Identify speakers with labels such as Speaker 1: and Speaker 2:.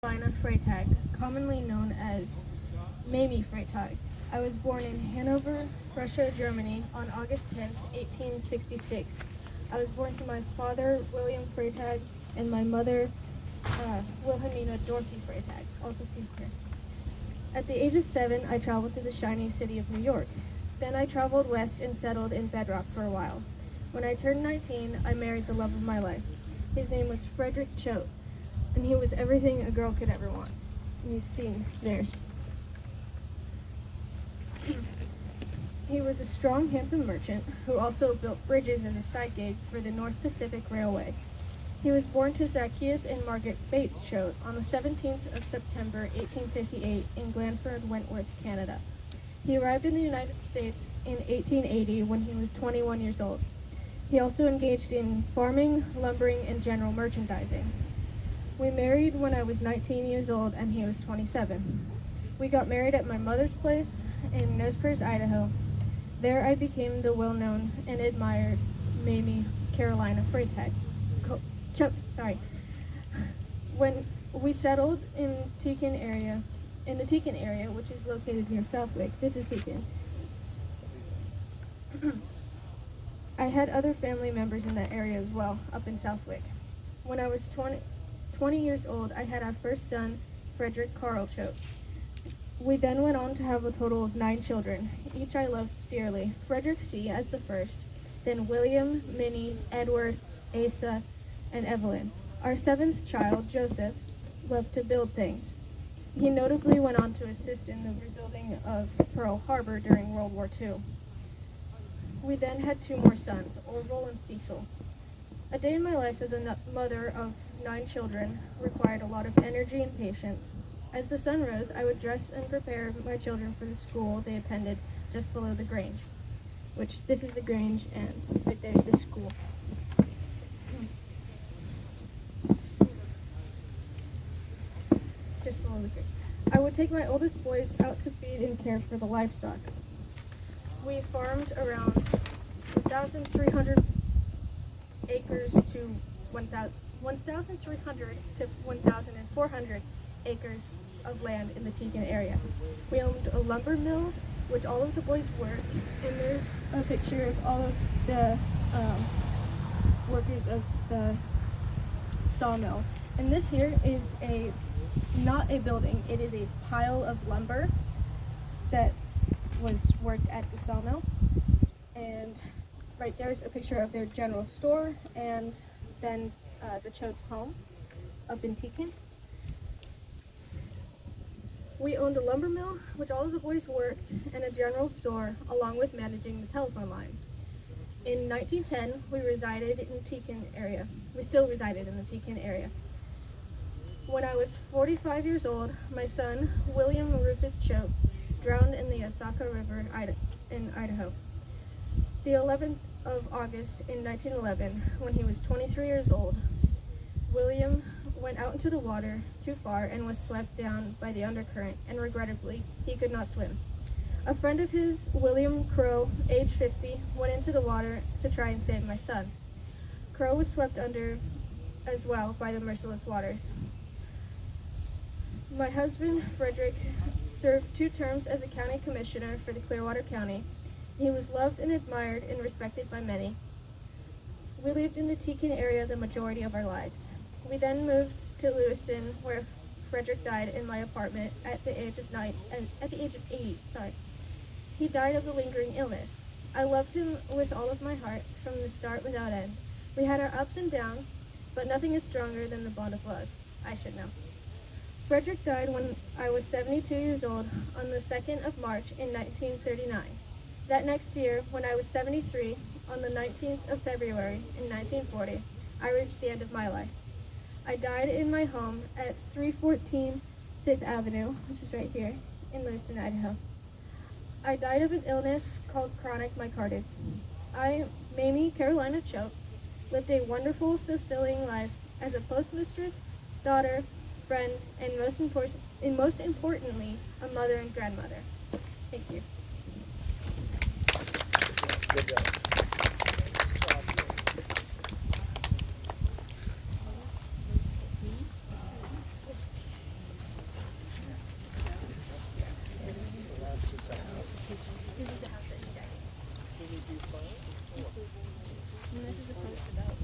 Speaker 1: Carolina Freytag, commonly known as Mamie Freytag. I was born in Hanover, Prussia, Germany on August 10th, 1866. I was born to my father, William Freytag, and my mother, Wilhelmina Dorothy Freytag, also seen here. At the age of 7, I traveled to the shining city of New York. Then I traveled west and settled in Bedrock for a while. When I turned 19, I married the love of my life. His name was Fredrick Choate, and he was everything a girl could ever want. And he's seen there. He was a strong, handsome merchant who also built bridges as a side gig for the North Pacific Railway. He was born to Zacchaeus and Margaret Bates Choate on the 17th of September, 1858 in Glanford, Wentworth, Canada. He arrived in the United States in 1880 when he was 21 years old. He also engaged in farming, lumbering, and general merchandising. We married when I was 19 years old and he was 27. We got married at my mother's place in Nez Perce, Idaho. There I became the well-known and admired Mamie Carolina Freytag. When we settled in the Tekin area, which is located near Southwick. This is Tekin. I had other family members in that area as well, up in Southwick. When I was 20 years old, I had our first son, Fredrick Carl Choate. We then went on to have a total of 9 children. Each I loved dearly. Frederick C. as the first, then William, Minnie, Edward, Asa, and Evelyn. Our 7th child, Joseph, loved to build things. He notably went on to assist in the rebuilding of Pearl Harbor during World War II. We then had 2 more sons, Orville and Cecil. A day in my life as a mother of 9 children required a lot of energy and patience. As the sun rose, I would dress and prepare my children for the school they attended just below the Grange, which this is the Grange and right there's the school. Just below the Grange. I would take my oldest boys out to feed and care for the livestock. We farmed around 1,300 acres to 1,300 to 1,400 acres of land in the Tekin area. We owned a lumber mill, which all of the boys worked, and there's a picture of all of the workers of the sawmill. And this here is not a building, it is a pile of lumber that was worked at the sawmill. And right there's a picture of their general store, and then the Choate's home up in Tekin. We owned a lumber mill, which all of the boys worked, and a general store, along with managing the telephone line. In 1910, we resided in Tekin area. We still resided in the Tekin area. When I was 45 years old, my son, William Rufus Choate, drowned in the Osaka River in Idaho. The 11th of August in 1911, when he was 23 years old, William went out into the water too far and was swept down by the undercurrent, and regrettably, he could not swim. A friend of his, William Crow, age 50, went into the water to try and save my son. Crow was swept under as well by the merciless waters. My husband, Fredrick, served 2 terms as a county commissioner for the Clearwater County. He was loved and admired and respected by many. We lived in the Tekin area the majority of our lives. We then moved to Lewiston, where Fredrick died in my apartment at the age of 80. He died of a lingering illness. I loved him with all of my heart from the start without end. We had our ups and downs, but nothing is stronger than the bond of love. I should know. Fredrick died when I was 72 years old on the 2nd of March in 1939. That next year, when I was 73, on the 19th of February in 1940, I reached the end of my life. I died in my home at 314 5th Avenue, which is right here, in Lewiston, Idaho. I died of an illness called chronic myocarditis. I, Mamie Carolina Choate, lived a wonderful, fulfilling life as a postmistress, daughter, friend, and most importantly, a mother and grandmother. Thank you. Good job. this is a post about